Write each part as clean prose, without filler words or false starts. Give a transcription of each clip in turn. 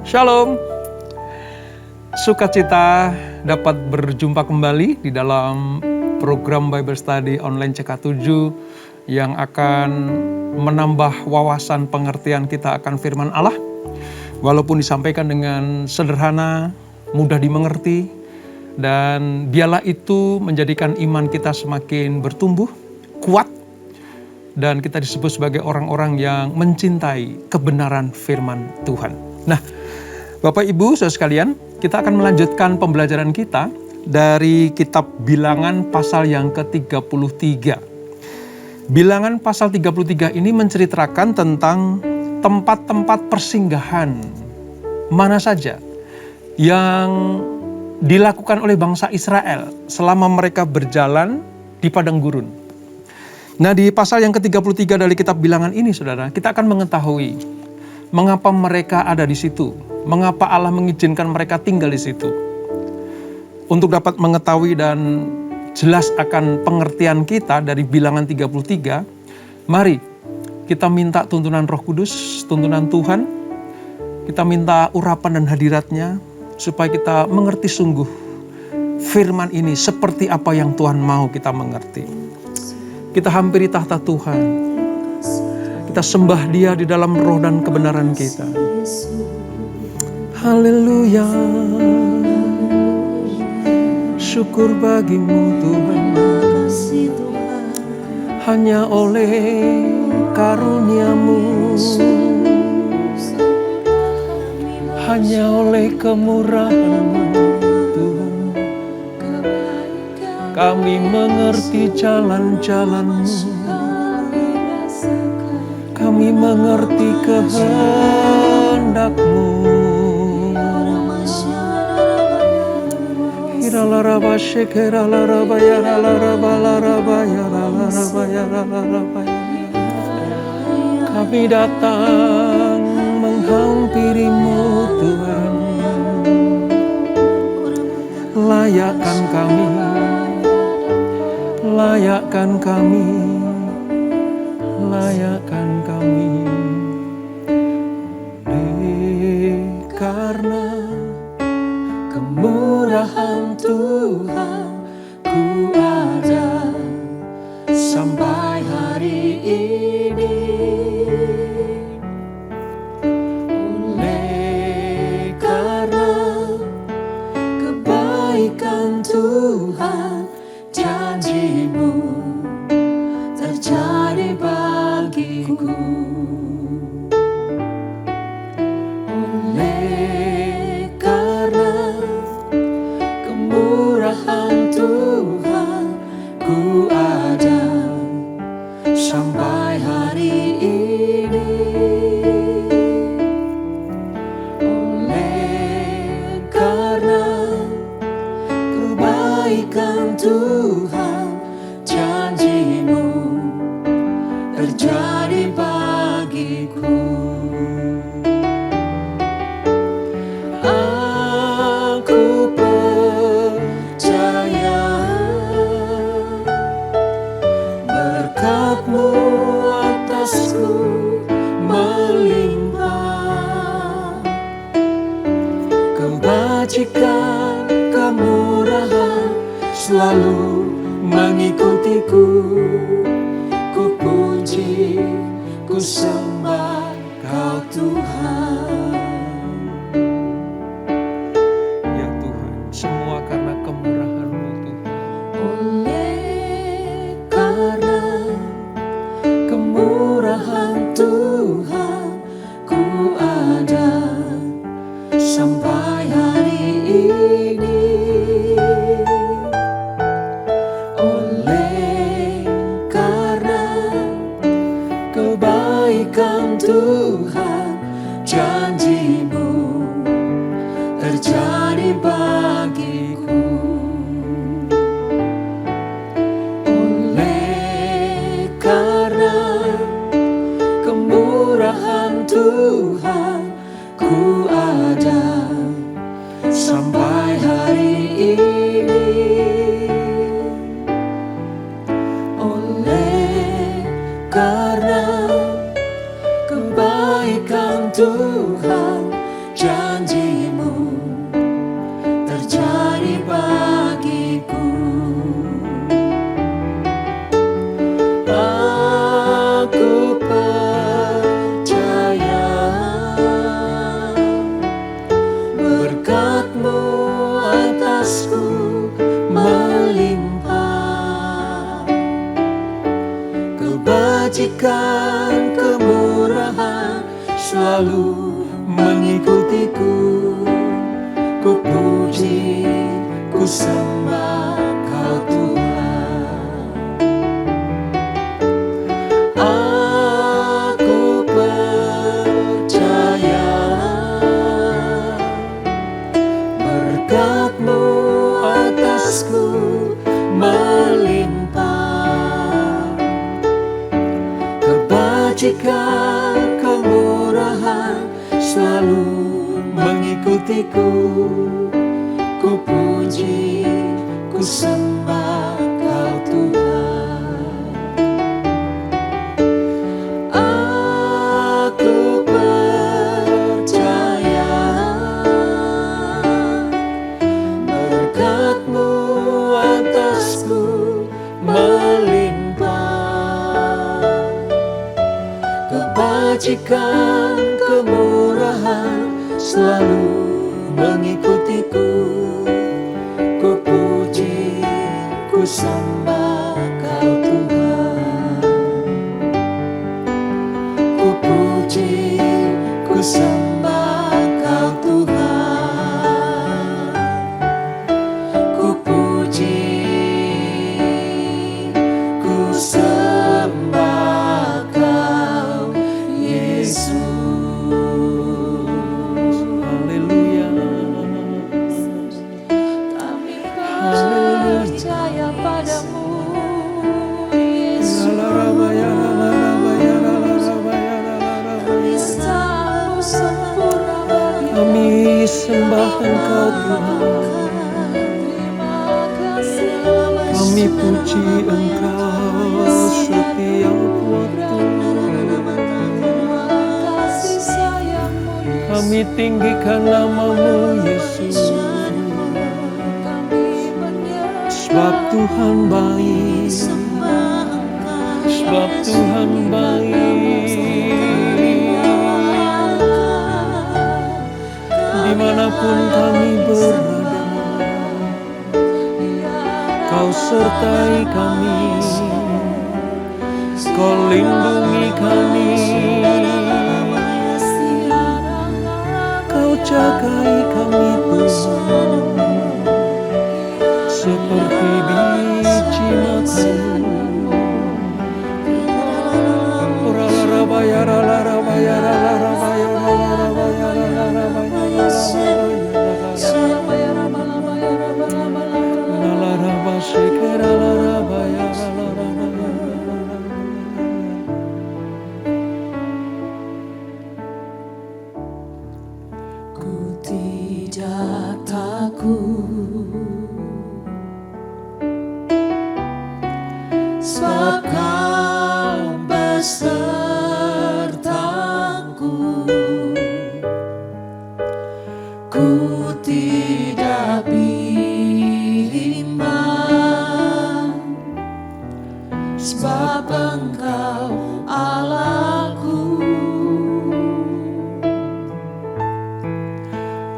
Shalom, sukacita dapat berjumpa kembali di dalam program Bible Study online CK7 yang akan menambah wawasan pengertian kita akan firman Allah. Walaupun disampaikan dengan sederhana, mudah dimengerti, dan biarlah itu menjadikan iman kita semakin bertumbuh, kuat, dan kita disebut sebagai orang-orang yang mencintai kebenaran firman Tuhan. Nah, Bapak Ibu saudara sekalian, kita akan melanjutkan pembelajaran kita dari kitab Bilangan pasal yang ke-33. Bilangan pasal 33 ini menceritakan tentang tempat-tempat persinggahan mana saja yang dilakukan oleh bangsa Israel selama mereka berjalan di padang gurun. Nah, di pasal yang ke-33 dari kitab Bilangan ini, saudara, kita akan mengetahui mengapa mereka ada di situ, mengapa Allah mengizinkan mereka tinggal di situ. Untuk dapat mengetahui dan jelas akan pengertian kita dari Bilangan 33, mari kita minta tuntunan Roh Kudus, tuntunan Tuhan. Kita minta urapan dan hadiratnya supaya kita mengerti sungguh firman ini seperti apa yang Tuhan mau kita mengerti. Kita hampiri tahta Tuhan. Kita sembah Dia di dalam roh dan kebenaran kita. Haleluya. Syukur bagimu Tuhan. Hanya oleh karunia-Mu, hanya oleh kemurahan-Mu Tuhan, kami mengerti jalan-jalan-Mu, kami mengerti kehendak-Mu. Kami datang menghampiri-Mu Tuhan. Layakkan kami, layakkan kami, layakkan kami. Karena kemurahan Tuhan ku ada sampai hari ini. Oleh karena kebaikan Tuhan, janji-Mu terjadi bagiku. Oleh karena kemurahan Tuhan ku ada sampai hari ini. Oleh karena kebaikan Tuhan, janji-Mu terjadi bagiku. Aku percaya berkat-Mu atasku melimpah, kebajikan, kemurahan selalu mengikutiku. Ku puji, ku sembah Kau Tuhan. Ya Tuhan, semua karena kemurahan-Mu Tuhan. Oleh karena kemurahan Tuhan ku ada sampai hari ini. Oleh karena kebaikan Tuhan, janji-Mu terjadi bagiku. Oleh karena kemurahan Tuhan ku ada sampai hari ini. Oleh karena kebaikan Tuhan, janji mengikutiku. Ku puji, ku sembah Kau Tuhan. Aku percaya berkat-Mu atasku melimpah. Kebajikan, kemurahan selalu mengikutiku. Ku puji, ku sembah Kau Tuhan. Aku percaya berkat-Mu atasku melimpah. Kebajikan, kemurahan selalu mengikutiku. Ku puji, ku sembah Kau Tuhan. Ku puji, ku sembah Kau Tuhan. Ku puji, ku sembah Kau Yesus. Percaya padamu, Yesus. Kristamu sempurna bagi Kami sembah Engkau Tuhan. Kami puji Engkau setiap waktu. Kami tinggikan nama-Mu Yesus. Sebab Tuhan baik, sebab Tuhan baik. Dimanapun kami berada, Kau sertai kami, Kau lindungi kami, Kau jagai kami Tuhan, seperti biji matamu. Ku tidak takut, sebab Kau besertaku. Ku tidak bimbang, sebab Engkau Allahku.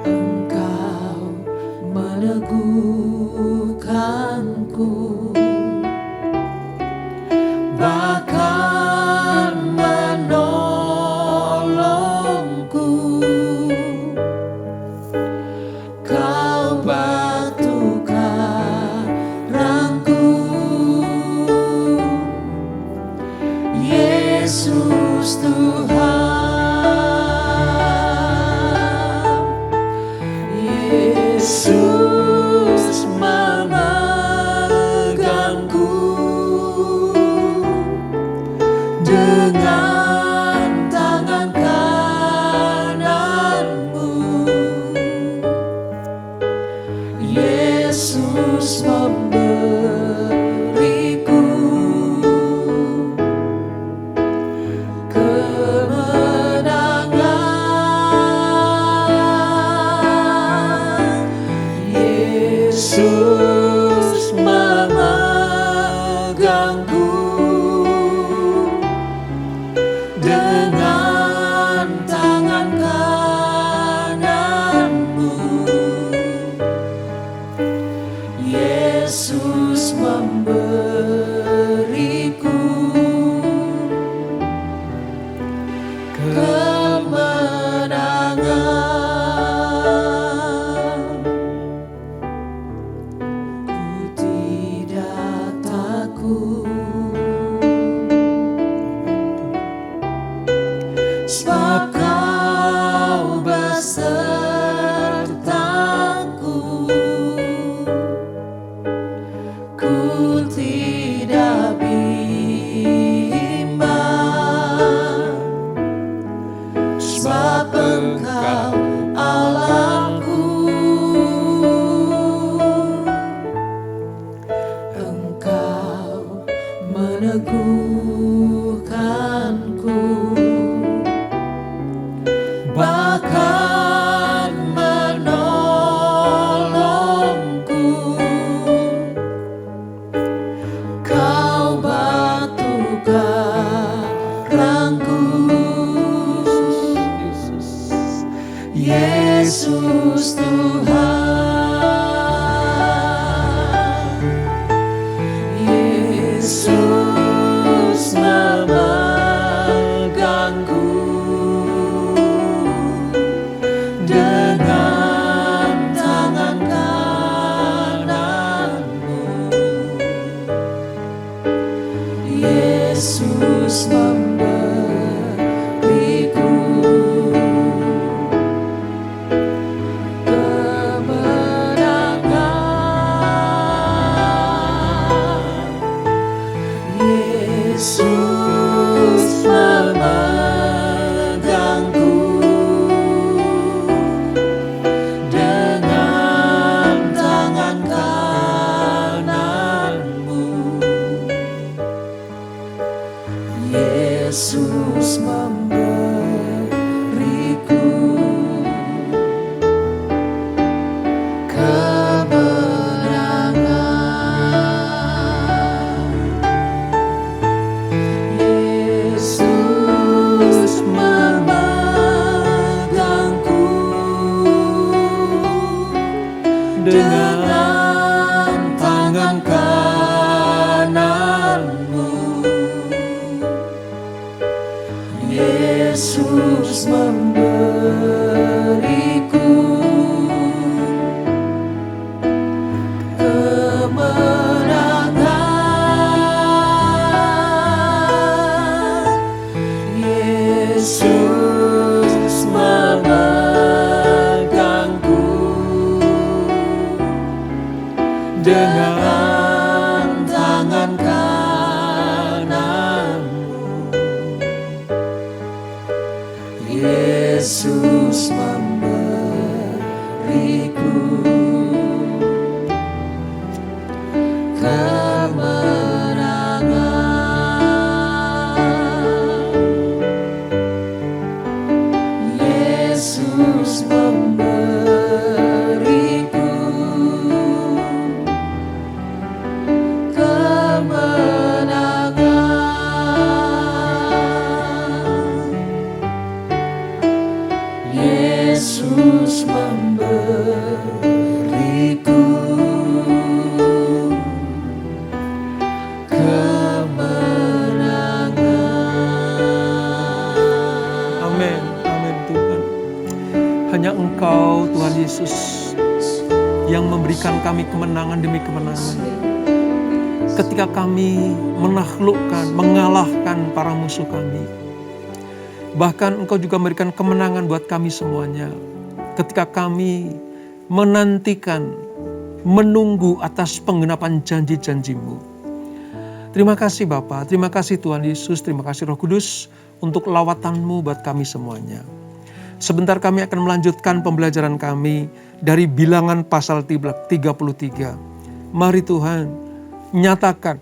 Engkau meneguhkanku, bahkan menolongku. Kau batu karangku, Yesus Tuhan. Yesus memegangku dengan tangan kananmu. Yesus memberiku kemenangan. Yesus memegangku dengan tangan kananmu. Yesus memberiku kemenangan. bahkan menolongku. Kau batu karangku, Yesus Tuhan. Yesus memegangku dengan tangan kananmu. Yesus memberiku Yesus memegangku dengan tangan kananmu. Yesus memberiku kemenangan. Yesus memegangku dengan tangan kananmu. Yesus memberiku kemenangan. Yesus memegangku dengan tangan kananmu. Yesus memberiku kemenangan. Yesus memberiku kemenangan. Yesus memberiku kemenangan. Amin, amin Tuhan. Hanya Engkau Tuhan Yesus yang memberikan kami kemenangan demi kemenangan. Ketika kami menaklukkan, mengalahkan para musuh kami. Bahkan Engkau juga memberikan kemenangan buat kami semuanya. Ketika kami menantikan, menunggu atas penggenapan janji-janji-Mu. Terima kasih Bapa, terima kasih Tuhan Yesus, terima kasih Roh Kudus untuk lawatan-Mu buat kami semuanya. Sebentar kami akan melanjutkan pembelajaran kami dari Bilangan pasal 33. Mari Tuhan, nyatakan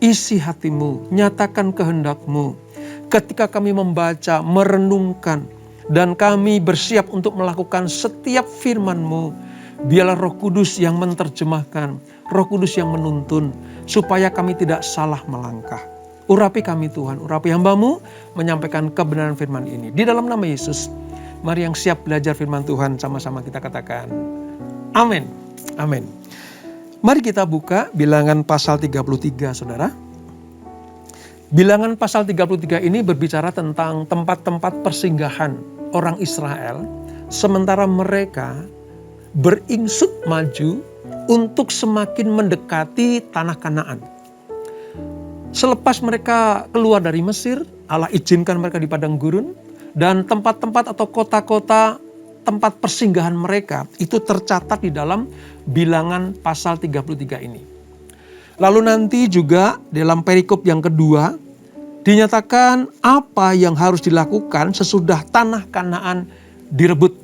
isi hati-Mu, nyatakan kehendak-Mu. Ketika kami membaca, merenungkan, dan kami bersiap untuk melakukan setiap firman-Mu, biarlah Roh Kudus yang menerjemahkan, Roh Kudus yang menuntun, supaya kami tidak salah melangkah. Urapi kami Tuhan, urapi hamba-Mu menyampaikan kebenaran firman ini. Di dalam nama Yesus, mari yang siap belajar firman Tuhan sama-sama kita katakan, amin, amin. Mari kita buka Bilangan pasal 33, saudara. Bilangan pasal 33 ini berbicara tentang tempat-tempat persinggahan orang Israel, sementara mereka beringsut maju untuk semakin mendekati tanah Kanaan. Selepas mereka keluar dari Mesir, Allah izinkan mereka di padang gurun, dan tempat-tempat atau kota-kota tempat persinggahan mereka itu tercatat di dalam Bilangan pasal 33 ini. Lalu nanti juga dalam perikop yang kedua dinyatakan apa yang harus dilakukan sesudah tanah Kanaan direbut.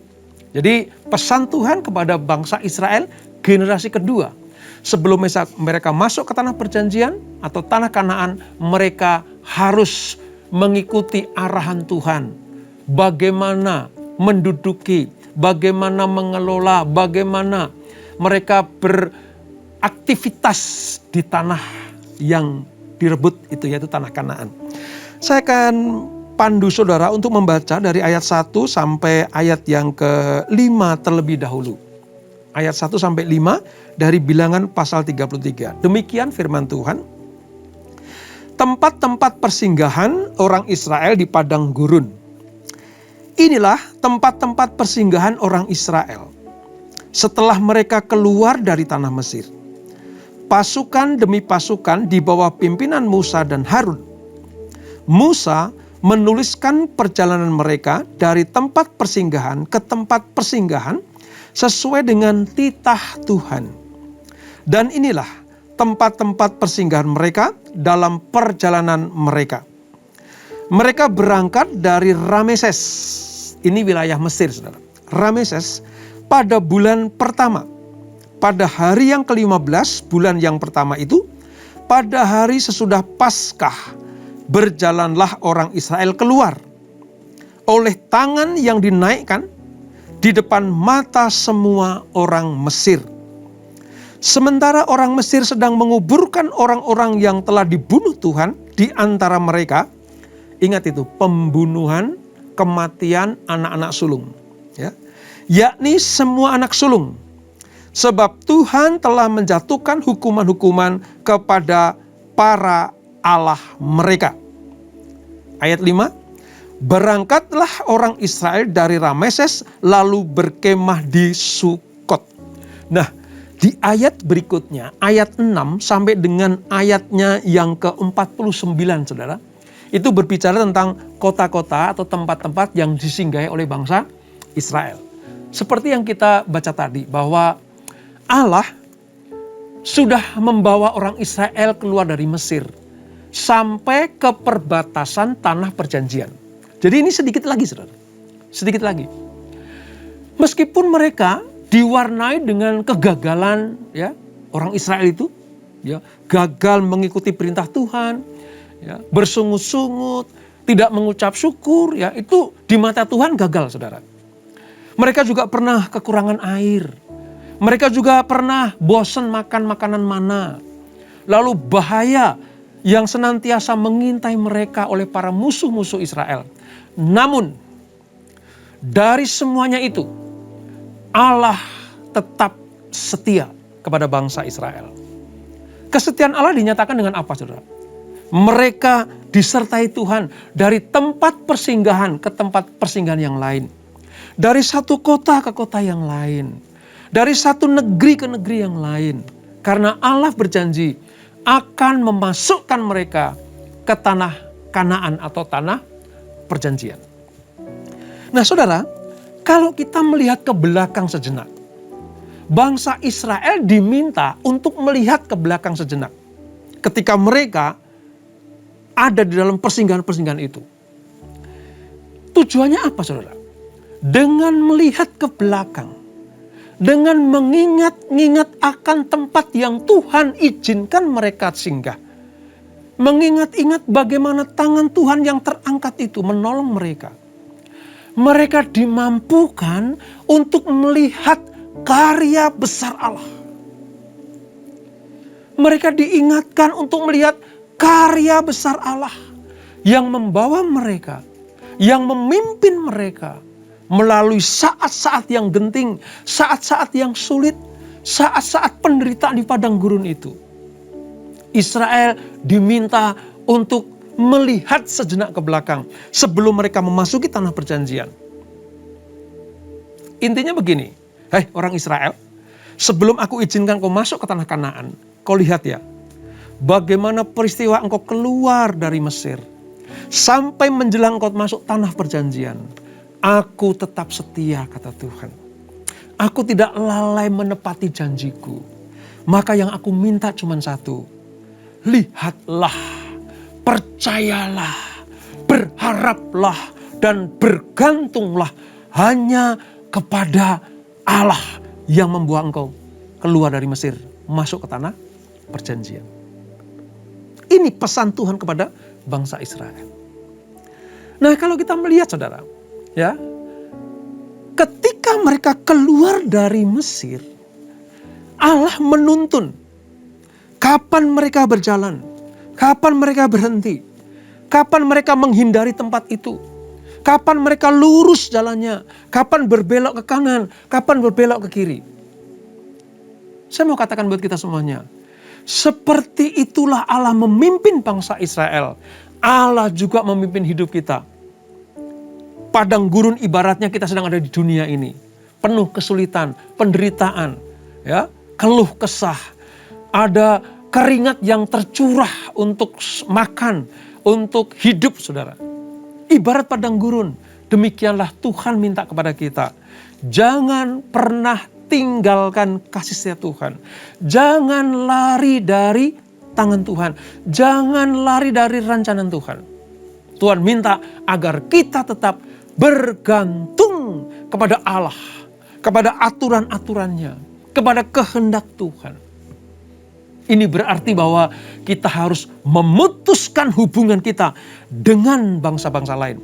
Jadi pesan Tuhan kepada bangsa Israel generasi kedua. Sebelum mereka masuk ke tanah perjanjian atau tanah Kanaan, mereka harus mengikuti arahan Tuhan. Bagaimana menduduki, bagaimana mengelola, bagaimana mereka beraktivitas di tanah yang direbut itu, yaitu tanah Kanaan. Saya akan pandu saudara untuk membaca dari ayat 1 sampai ayat yang ke-5 terlebih dahulu. Ayat 1 sampai 5 dari Bilangan pasal 33. Demikian firman Tuhan. Tempat-tempat persinggahan orang Israel di padang gurun. Inilah tempat-tempat persinggahan orang Israel setelah mereka keluar dari tanah Mesir. Pasukan demi pasukan di bawah pimpinan Musa dan Harun. Musa menuliskan perjalanan mereka dari tempat persinggahan ke tempat persinggahan sesuai dengan titah Tuhan. Dan inilah tempat-tempat persinggahan mereka dalam perjalanan mereka. Mereka berangkat dari Rameses. Ini wilayah Mesir, saudara. Rameses pada bulan pertama. Pada hari yang ke-15 bulan yang pertama itu, pada hari sesudah Paskah, berjalanlah orang Israel keluar oleh tangan yang dinaikkan di depan mata semua orang Mesir. Sementara orang Mesir sedang menguburkan orang-orang yang telah dibunuh Tuhan di antara mereka. Ingat itu, pembunuhan, kematian anak-anak sulung. Ya. Yakni semua anak sulung. Sebab Tuhan telah menjatuhkan hukuman-hukuman kepada para Allah mereka. Ayat 5. Berangkatlah orang Israel dari Rameses lalu berkemah di Sukot. Nah, di ayat berikutnya, ayat 6 sampai dengan ayatnya yang ke-49, saudara. Itu berbicara tentang kota-kota atau tempat-tempat yang disinggahi oleh bangsa Israel. Seperti yang kita baca tadi, bahwa Allah sudah membawa orang Israel keluar dari Mesir sampai ke perbatasan tanah perjanjian. Jadi ini sedikit lagi, saudara. Sedikit lagi. Meskipun mereka diwarnai dengan kegagalan, ya, orang Israel itu, ya, gagal mengikuti perintah Tuhan, ya, bersungut-sungut, tidak mengucap syukur, ya, itu di mata Tuhan gagal, saudara. Mereka juga pernah kekurangan air. Mereka juga pernah bosan makan makanan mana. Lalu bahaya yang senantiasa mengintai mereka oleh para musuh-musuh Israel. Namun, dari semuanya itu, Allah tetap setia kepada bangsa Israel. Kesetiaan Allah dinyatakan dengan apa, saudara? Mereka disertai Tuhan dari tempat persinggahan ke tempat persinggahan yang lain. Dari satu kota ke kota yang lain. Dari satu negeri ke negeri yang lain. Karena Allah berjanji akan memasukkan mereka ke tanah Kanaan atau tanah perjanjian. Nah, saudara, kalau kita melihat ke belakang sejenak, bangsa Israel diminta untuk melihat ke belakang sejenak. Ketika mereka ada di dalam persinggahan-persinggahan itu. Tujuannya apa, saudara? Dengan melihat ke belakang, dengan mengingat-ingat akan tempat yang Tuhan izinkan mereka singgah. Mengingat-ingat bagaimana tangan Tuhan yang terangkat itu menolong mereka. Mereka dimampukan untuk melihat karya besar Allah. Mereka diingatkan untuk melihat karya besar Allah yang membawa mereka, yang memimpin mereka melalui saat-saat yang genting, saat-saat yang sulit, saat-saat penderitaan di padang gurun itu. Israel diminta untuk melihat sejenak ke belakang sebelum mereka memasuki tanah perjanjian. Intinya begini, hei orang Israel, sebelum aku izinkan kau masuk ke tanah Kanaan, kau lihat ya, bagaimana peristiwa engkau keluar dari Mesir, sampai menjelang engkau masuk tanah perjanjian. Aku tetap setia, kata Tuhan. Aku tidak lalai menepati janjiku. Maka yang aku minta cuma satu. Lihatlah, percayalah, berharaplah, dan bergantunglah hanya kepada Allah yang membawa engkau keluar dari Mesir, masuk ke tanah perjanjian. Ini pesan Tuhan kepada bangsa Israel. Nah, kalau kita melihat, saudara, ya, ketika mereka keluar dari Mesir, Allah menuntun kapan mereka berjalan, kapan mereka berhenti, kapan mereka menghindari tempat itu, kapan mereka lurus jalannya, kapan berbelok ke kanan, kapan berbelok ke kiri. Saya mau katakan buat kita semuanya, seperti itulah Allah memimpin bangsa Israel. Allah juga memimpin hidup kita. Padang gurun ibaratnya kita sedang ada di dunia ini. Penuh kesulitan, penderitaan, ya, keluh kesah. Ada keringat yang tercurah untuk makan, untuk hidup, saudara. Ibarat padang gurun. Demikianlah Tuhan minta kepada kita. Jangan pernah tinggalkan kasih setia Tuhan. Jangan lari dari tangan Tuhan. Jangan lari dari rancangan Tuhan. Tuhan minta agar kita tetap bergantung kepada Allah, kepada aturan-aturannya, kepada kehendak Tuhan. Ini berarti bahwa kita harus memutuskan hubungan kita dengan bangsa-bangsa lain,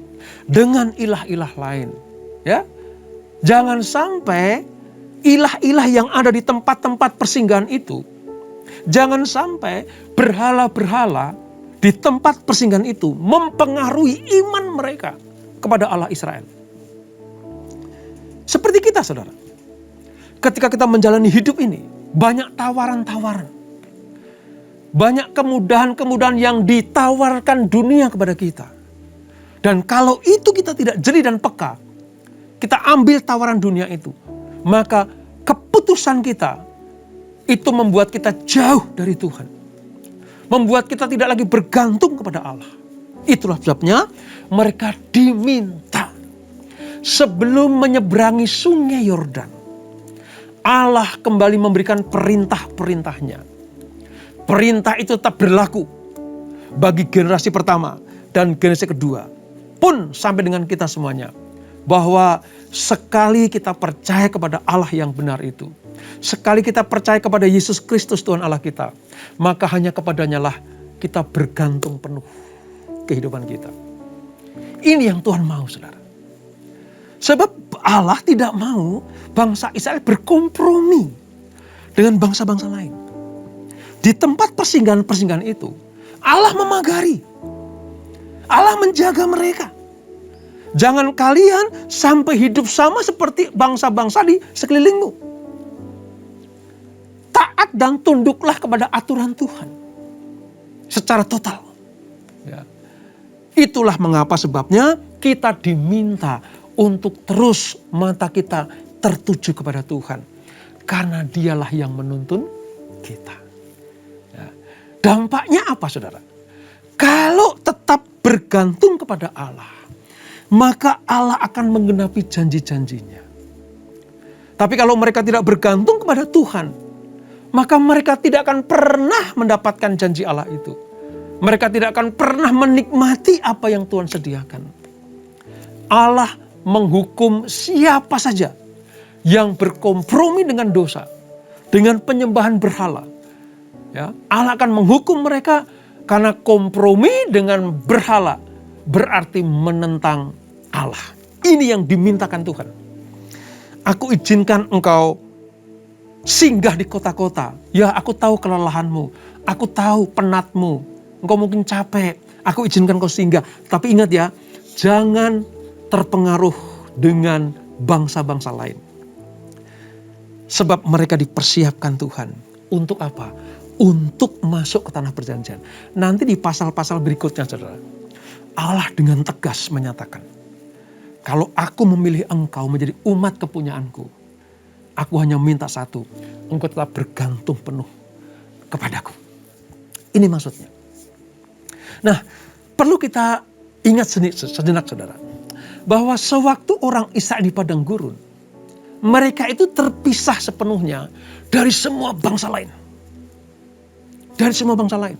dengan ilah-ilah lain. Ya, jangan sampai ilah-ilah yang ada di tempat-tempat persinggahan itu, jangan sampai berhala-berhala di tempat persinggahan itu mempengaruhi iman mereka kepada Allah Israel. Seperti kita, saudara. Ketika kita menjalani hidup ini, banyak tawaran-tawaran. Banyak kemudahan-kemudahan yang ditawarkan dunia kepada kita. Dan kalau itu kita tidak jeli dan peka, kita ambil tawaran dunia itu, maka keputusan kita itu membuat kita jauh dari Tuhan. Membuat kita tidak lagi bergantung kepada Allah. Itulah sebabnya mereka diminta sebelum menyeberangi sungai Yordan, Allah kembali memberikan perintah-perintahnya. Perintah itu tetap berlaku bagi generasi pertama dan generasi kedua pun sampai dengan kita semuanya. Bahwa sekali kita percaya kepada Allah yang benar itu, sekali kita percaya kepada Yesus Kristus Tuhan Allah kita, maka hanya kepadanya lah kita bergantung penuh kehidupan kita. Ini yang Tuhan mau, saudara. Sebab Allah tidak mau bangsa Israel berkompromi dengan bangsa-bangsa lain. Di tempat persinggahan-persinggahan itu, Allah memagari. Allah menjaga mereka. Jangan kalian sampai hidup sama seperti bangsa-bangsa di sekelilingmu. Taat dan tunduklah kepada aturan Tuhan secara total. Ya. Itulah mengapa sebabnya kita diminta untuk terus mata kita tertuju kepada Tuhan. Karena dialah yang menuntun kita. Ya. Dampaknya apa, saudara? Kalau tetap bergantung kepada Allah, maka Allah akan menggenapi janji-janjinya. Tapi kalau mereka tidak bergantung kepada Tuhan, maka mereka tidak akan pernah mendapatkan janji Allah itu. Mereka tidak akan pernah menikmati apa yang Tuhan sediakan. Allah menghukum siapa saja yang berkompromi dengan dosa, dengan penyembahan berhala. Ya, Allah akan menghukum mereka karena kompromi dengan berhala berarti menentang Allah. Ini yang dimintakan Tuhan. Aku izinkan engkau singgah di kota-kota. Ya, aku tahu kelelahanmu. Aku tahu penatmu. Engkau mungkin capek. Aku izinkan kau singgah. Tapi ingat ya, jangan terpengaruh dengan bangsa-bangsa lain. Sebab mereka dipersiapkan Tuhan. Untuk apa? Untuk masuk ke tanah perjanjian. Nanti di pasal-pasal berikutnya, saudara, Allah dengan tegas menyatakan, kalau aku memilih engkau menjadi umat kepunyaanku, aku hanya minta satu, engkau tetap bergantung penuh kepadaku. Ini maksudnya. Nah, perlu kita ingat sejenak, saudara, bahwa sewaktu orang Israel di padang gurun, mereka itu terpisah sepenuhnya dari semua bangsa lain. Dari semua bangsa lain.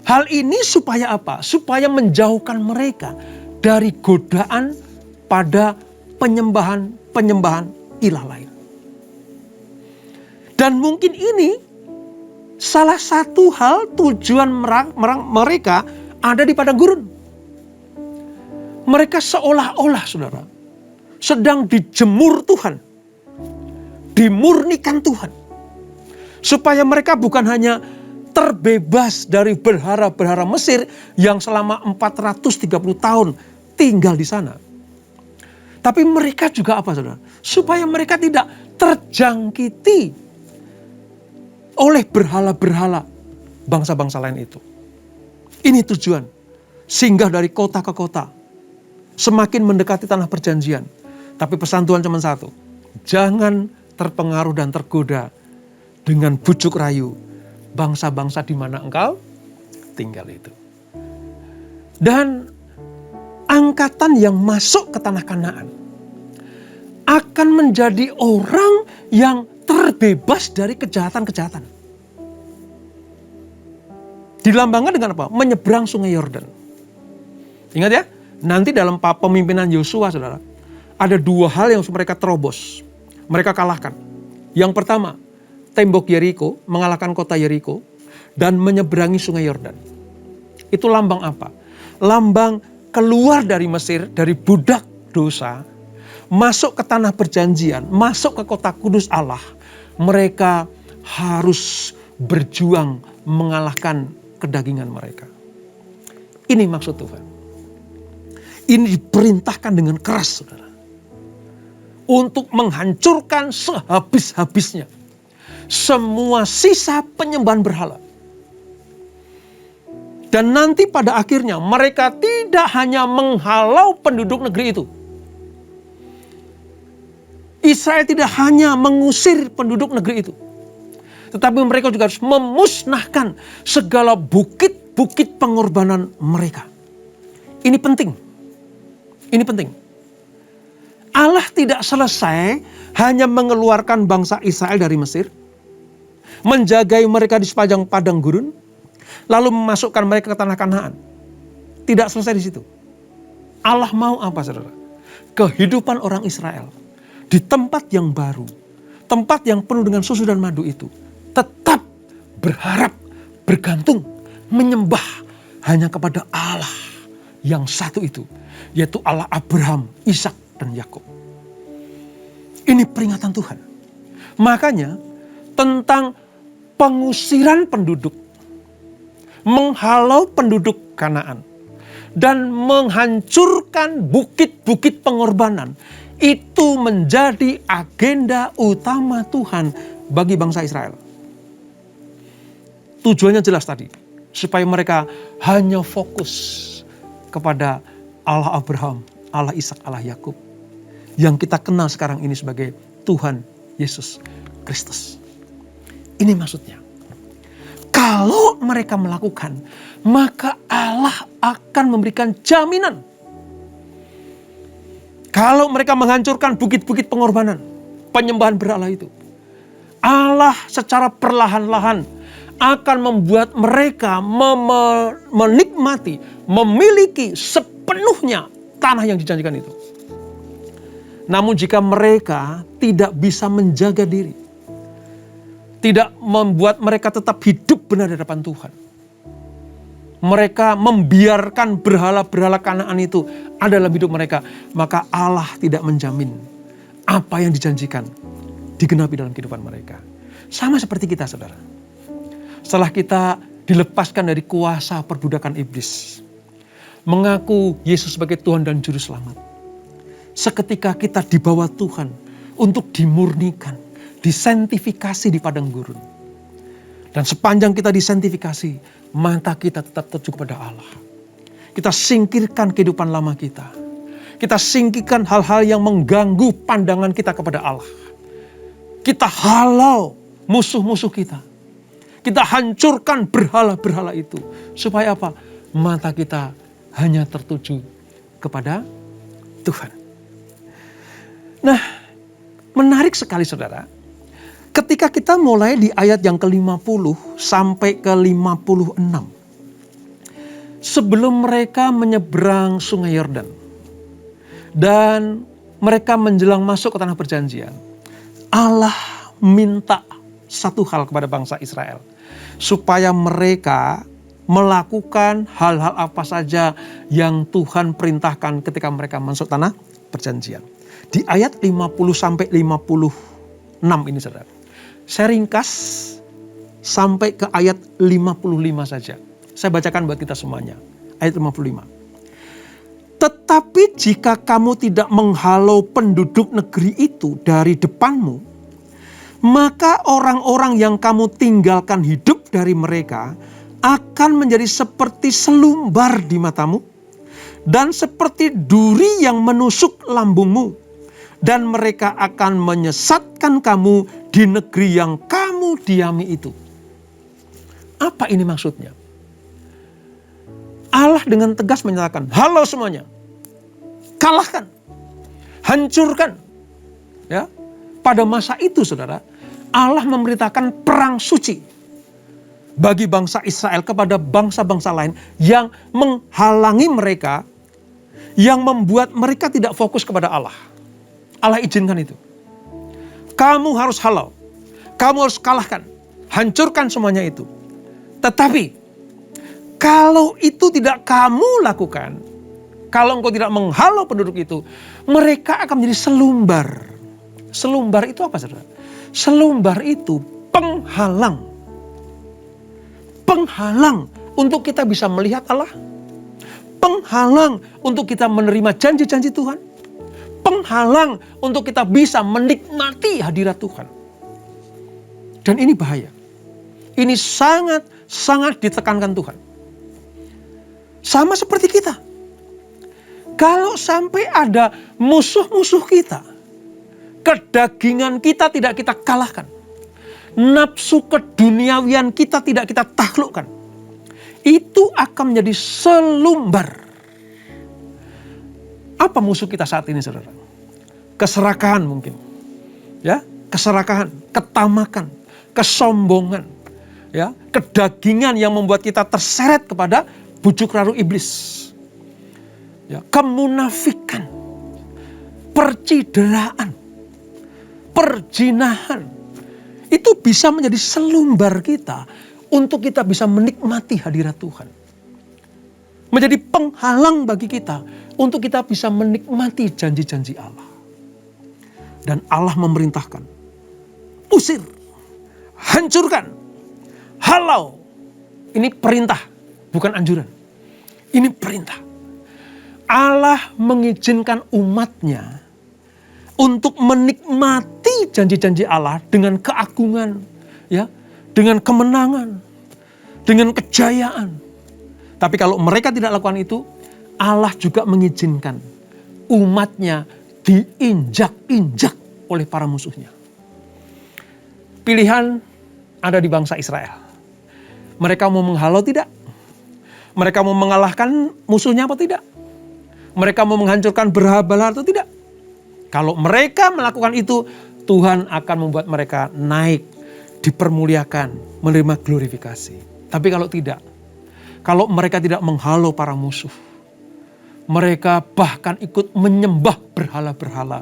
Hal ini supaya apa? Supaya menjauhkan mereka dari godaan pada penyembahan ilah lain. Dan mungkin ini salah satu hal tujuan mereka ada di padang gurun. Mereka seolah-olah, saudara, sedang dijemur Tuhan, dimurnikan Tuhan. Supaya mereka bukan hanya terbebas dari berhala-berhala Mesir yang selama 430 tahun tinggal di sana. Tapi mereka juga apa, saudara? Supaya mereka tidak terjangkiti oleh berhala-berhala bangsa-bangsa lain itu. Ini tujuan. Singgah dari kota ke kota. Semakin mendekati tanah perjanjian. Tapi pesan Tuhan cuma satu. Jangan terpengaruh dan tergoda dengan bujuk rayu bangsa-bangsa di mana engkau tinggal itu. Dan angkatan yang masuk ke tanah Kanaan akan menjadi orang yang terbebas dari kejahatan-kejahatan. Dilambangkan dengan apa? Menyeberang sungai Yordan. Ingat ya, nanti dalam pemimpinan Yosua, saudara, ada dua hal yang mereka terobos. Mereka kalahkan. Yang pertama, tembok Yeriko, mengalahkan kota Yeriko, dan menyeberangi sungai Yordan. Itu lambang apa? Lambang keluar dari Mesir, dari budak dosa, masuk ke tanah perjanjian, masuk ke kota kudus Allah. Mereka harus berjuang mengalahkan kedagingan mereka. Ini maksud Tuhan. Ini diperintahkan dengan keras, saudara. Untuk menghancurkan sehabis-habisnya semua sisa penyembahan berhala. Dan nanti pada akhirnya mereka tidak hanya menghalau penduduk negeri itu. Israel tidak hanya mengusir penduduk negeri itu. Tetapi mereka juga harus memusnahkan segala bukit-bukit pengorbanan mereka. Ini penting. Ini penting. Allah tidak selesai hanya mengeluarkan bangsa Israel dari Mesir, menjagai mereka di sepanjang padang gurun, lalu memasukkan mereka ke tanah Kanaan. Tidak selesai di situ. Allah mau apa, saudara? Kehidupan orang Israel di tempat yang baru, tempat yang penuh dengan susu dan madu itu, tetap berharap, bergantung, menyembah hanya kepada Allah yang satu itu, yaitu Allah Abraham, Ishak, dan Yakub. Ini peringatan Tuhan. Makanya tentang pengusiran penduduk, menghalau penduduk Kanaan, dan menghancurkan bukit-bukit pengorbanan, itu menjadi agenda utama Tuhan bagi bangsa Israel. Tujuannya jelas tadi, supaya mereka hanya fokus kepada Allah Abraham, Allah Ishak, Allah Yakub, yang kita kenal sekarang ini sebagai Tuhan Yesus Kristus. Ini maksudnya. Kalau mereka melakukan, maka Allah akan memberikan jaminan. Kalau mereka menghancurkan bukit-bukit pengorbanan, penyembahan berhala itu, Allah secara perlahan-lahan akan membuat mereka menikmati, memiliki sepenuhnya tanah yang dijanjikan itu. Namun jika mereka tidak bisa menjaga diri, tidak membuat mereka tetap hidup benar di hadapan Tuhan, mereka membiarkan berhala-berhala Kanaan itu ada dalam hidup mereka, maka Allah tidak menjamin apa yang dijanjikan digenapi dalam kehidupan mereka. Sama seperti kita, saudara. Setelah kita dilepaskan dari kuasa perbudakan iblis, mengaku Yesus sebagai Tuhan dan Juru Selamat, seketika kita dibawa Tuhan untuk dimurnikan, disentifikasi di padang gurun. Dan sepanjang kita disentifikasi, mata kita tetap tertuju kepada Allah. Kita singkirkan kehidupan lama kita. Kita singkirkan hal-hal yang mengganggu pandangan kita kepada Allah. Kita halau musuh-musuh kita. Kita hancurkan berhala-berhala itu. Supaya apa? Mata kita hanya tertuju kepada Tuhan. Nah, menarik sekali, saudara. Ketika kita mulai di ayat yang ke-50 sampai ke-56. Sebelum mereka menyeberang sungai Yordan. Dan mereka menjelang masuk ke tanah perjanjian. Allah minta satu hal kepada bangsa Israel. Supaya mereka melakukan hal-hal apa saja yang Tuhan perintahkan ketika mereka masuk tanah perjanjian. di ayat 50 sampai 56 ini saudara. Saya ringkas sampai ke ayat 55 saja. Saya bacakan buat kita semuanya. Ayat 55. Tetapi jika kamu tidak menghalau penduduk negeri itu dari depanmu, maka orang-orang yang kamu tinggalkan hidup dari mereka akan menjadi seperti selumbar di matamu dan seperti duri yang menusuk lambungmu. Dan mereka akan menyesatkan kamu di negeri yang kamu diami itu. Apa ini maksudnya? Allah dengan tegas menyatakan, halau semuanya. Kalahkan. Hancurkan. Ya. Pada masa itu saudara, Allah memerintahkan perang suci bagi bangsa Israel kepada bangsa-bangsa lain yang menghalangi mereka, yang membuat mereka tidak fokus kepada Allah. Allah izinkan itu. Kamu harus halau. Kamu harus kalahkan. Hancurkan semuanya itu. Tetapi, kalau itu tidak kamu lakukan, kalau engkau tidak menghalau penduduk itu, mereka akan menjadi selumbar. Selumbar itu apa saudara? Selumbar itu penghalang. Penghalang untuk kita bisa melihat Allah. Penghalang untuk kita menerima janji-janji Tuhan. Penghalang untuk kita bisa menikmati hadirat Tuhan. Dan ini bahaya. Ini sangat ditekankan Tuhan. Sama seperti kita. Kalau sampai ada musuh-musuh kita, kedagingan kita tidak kita kalahkan. Nafsu keduniawian kita tidak kita taklukkan. Itu akan menjadi selumbar. Apa musuh kita saat ini saudara? Keserakahan mungkin. Ya, keserakahan, ketamakan, kesombongan, ya, kedagingan yang membuat kita terseret kepada bujuk rayu iblis. Ya, kemunafikan, percideraan, perjinahan. Itu bisa menjadi selumbar kita untuk kita bisa menikmati hadirat Tuhan. Menjadi penghalang bagi kita untuk kita bisa menikmati janji-janji Allah. Dan Allah memerintahkan, usir, hancurkan, halau. Ini perintah, bukan anjuran. Ini perintah. Allah mengizinkan umatnya untuk menikmati janji-janji Allah dengan keagungan, ya, dengan kemenangan, dengan kejayaan. Tapi kalau mereka tidak lakukan itu, Allah juga mengizinkan umatnya diinjak-injak oleh para musuhnya. Pilihan ada di bangsa Israel. Mereka mau menghalau tidak? Mereka mau mengalahkan musuhnya apa tidak? Mereka mau menghancurkan berhala atau tidak? Kalau mereka melakukan itu, Tuhan akan membuat mereka naik, dipermuliakan, menerima glorifikasi. Tapi kalau tidak, kalau mereka tidak menghalau para musuh, mereka bahkan ikut menyembah berhala-berhala,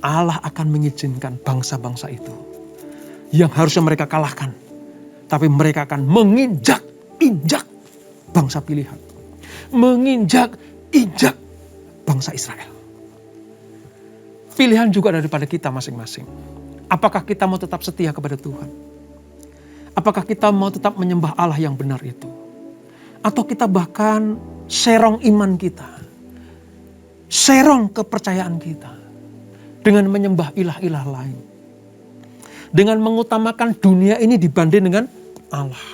Allah akan mengizinkan bangsa-bangsa itu yang harusnya mereka kalahkan, tapi mereka akan menginjak-injak bangsa pilihan, menginjak-injak bangsa Israel. Pilihan juga daripada kita masing-masing. Apakah kita mau tetap setia kepada Tuhan? Apakah kita mau tetap menyembah Allah yang benar itu? Atau kita bahkan serong iman kita, serong kepercayaan kita dengan menyembah ilah-ilah lain, dengan mengutamakan dunia ini dibanding dengan Allah.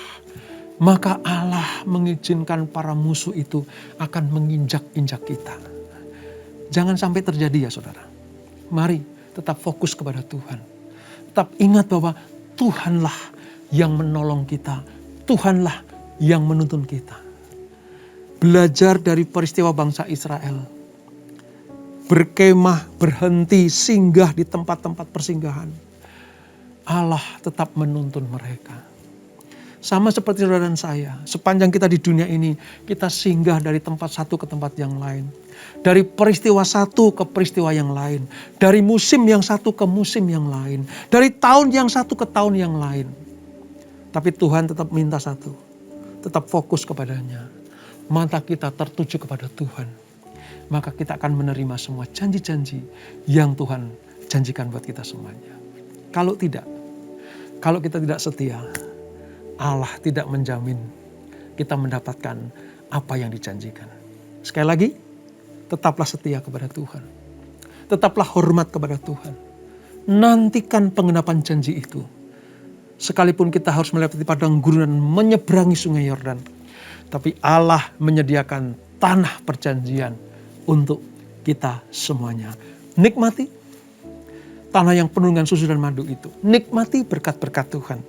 Maka Allah mengizinkan para musuh itu akan menginjak-injak kita. Jangan sampai terjadi ya saudara. Mari tetap fokus kepada Tuhan. Tetap ingat bahwa Tuhanlah yang menolong kita. Tuhanlah yang menuntun kita. Belajar dari peristiwa bangsa Israel. Berkemah, berhenti, singgah di tempat-tempat persinggahan. Allah tetap menuntun mereka. Sama seperti saudara dan saya. Sepanjang kita di dunia ini, kita singgah dari tempat satu ke tempat yang lain. Dari peristiwa satu ke peristiwa yang lain. Dari musim yang satu ke musim yang lain. Dari tahun yang satu ke tahun yang lain. Tapi Tuhan tetap minta satu. Tetap fokus kepadanya. Mata kita tertuju kepada Tuhan. maka kita akan menerima semua janji-janji yang Tuhan janjikan buat kita semuanya. Kalau tidak, kalau kita tidak setia, Allah tidak menjamin kita mendapatkan apa yang dijanjikan. Sekali lagi, tetaplah setia kepada Tuhan. Tetaplah hormat kepada Tuhan. Nantikan penggenapan janji itu. Sekalipun kita harus melewati padang gurun dan menyeberangi sungai Yordan, tapi Allah menyediakan tanah perjanjian untuk kita semuanya. Nikmati tanah yang penuh dengan susu dan madu itu. Nikmati berkat-berkat Tuhan.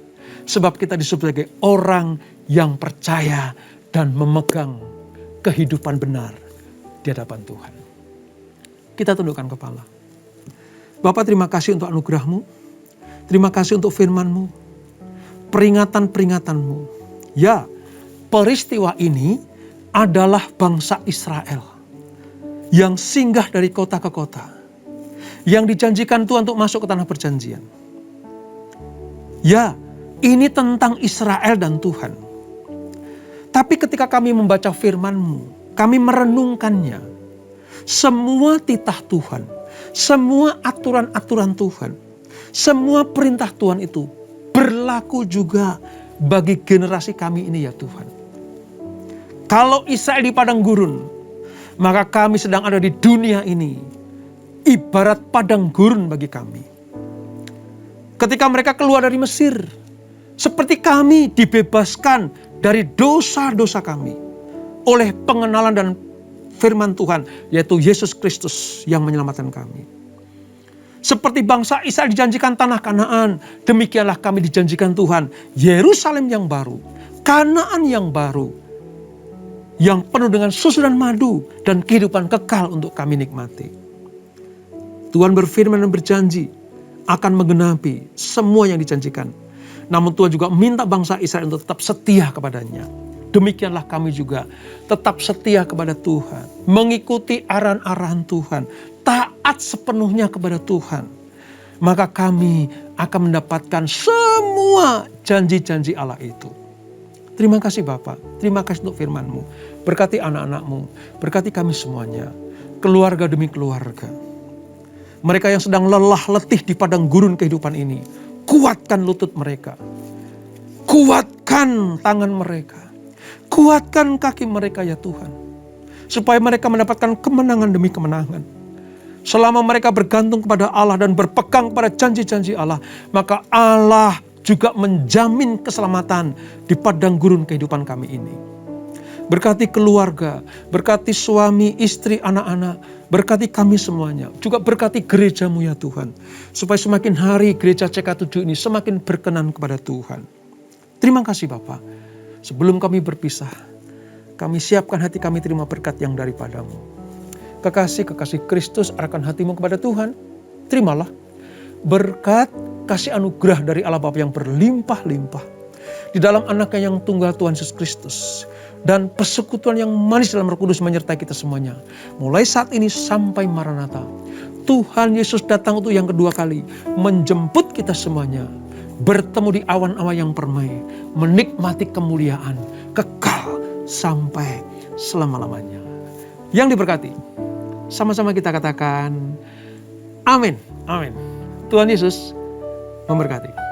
Sebab kita disebut sebagai orang yang percaya dan memegang kehidupan benar di hadapan Tuhan. Kita tundukkan kepala. Bapa, terima kasih untuk anugerah-Mu. Terima kasih untuk firman-Mu. Peringatan-peringatan-Mu. Ya, peristiwa ini adalah bangsa Israel yang singgah dari kota ke kota, yang dijanjikan Tuhan untuk masuk ke tanah perjanjian. Ya, ini tentang Israel dan Tuhan. Tapi ketika kami membaca firman-Mu, kami merenungkannya, semua titah Tuhan, semua aturan-aturan Tuhan, semua perintah Tuhan itu berlaku juga bagi generasi kami ini ya Tuhan. Kalau Israel di padang gurun, maka kami sedang ada di dunia ini, ibarat padang gurun bagi kami. Ketika mereka keluar dari Mesir, seperti kami dibebaskan dari dosa-dosa kami oleh pengenalan dan firman Tuhan, yaitu Yesus Kristus yang menyelamatkan kami. Seperti bangsa Israel dijanjikan tanah Kanaan, demikianlah kami dijanjikan Tuhan Yerusalem yang baru, Kanaan yang baru, yang penuh dengan susu dan madu dan kehidupan kekal untuk kami nikmati. Tuhan berfirman dan berjanji akan menggenapi semua yang dijanjikan. Namun Tuhan juga minta bangsa Israel untuk tetap setia kepadanya. Demikianlah kami juga tetap setia kepada Tuhan, mengikuti arahan-arahan Tuhan, taat sepenuhnya kepada Tuhan. Maka kami akan mendapatkan semua janji-janji Allah itu. Terima kasih Bapa, terima kasih untuk firman-Mu. Berkati anak-anak-Mu, berkati kami semuanya, keluarga demi keluarga. Mereka yang sedang lelah letih di padang gurun kehidupan ini, kuatkan lutut mereka, kuatkan tangan mereka, kuatkan kaki mereka ya Tuhan. Supaya mereka mendapatkan kemenangan demi kemenangan. Selama mereka bergantung kepada Allah dan berpegang pada janji-janji Allah, maka Allah juga menjamin keselamatan di padang gurun kehidupan kami ini. Berkati keluarga, berkati suami, istri, anak-anak, berkati kami semuanya. Juga berkati gereja-Mu ya Tuhan. Supaya semakin hari gereja CK7 ini semakin berkenan kepada Tuhan. Terima kasih Bapa. Sebelum kami berpisah, kami siapkan hati kami terima berkat yang daripada-Mu. Kekasih-kekasih Kristus arahkan hatimu kepada Tuhan. Terimalah berkat kasih anugerah dari Allah Bapa yang berlimpah-limpah di dalam anaknya yang tunggal Tuhan Yesus Kristus. Dan persekutuan yang manis dalam Roh Kudus menyertai kita semuanya. Mulai saat ini sampai Maranatha. Tuhan Yesus datang untuk yang kedua kali. Menjemput kita semuanya. Bertemu di awan-awan yang permai. Menikmati kemuliaan. Kekal sampai selama-lamanya. Yang diberkati. Sama-sama kita katakan. Amin. Amin. Tuhan Yesus memberkati.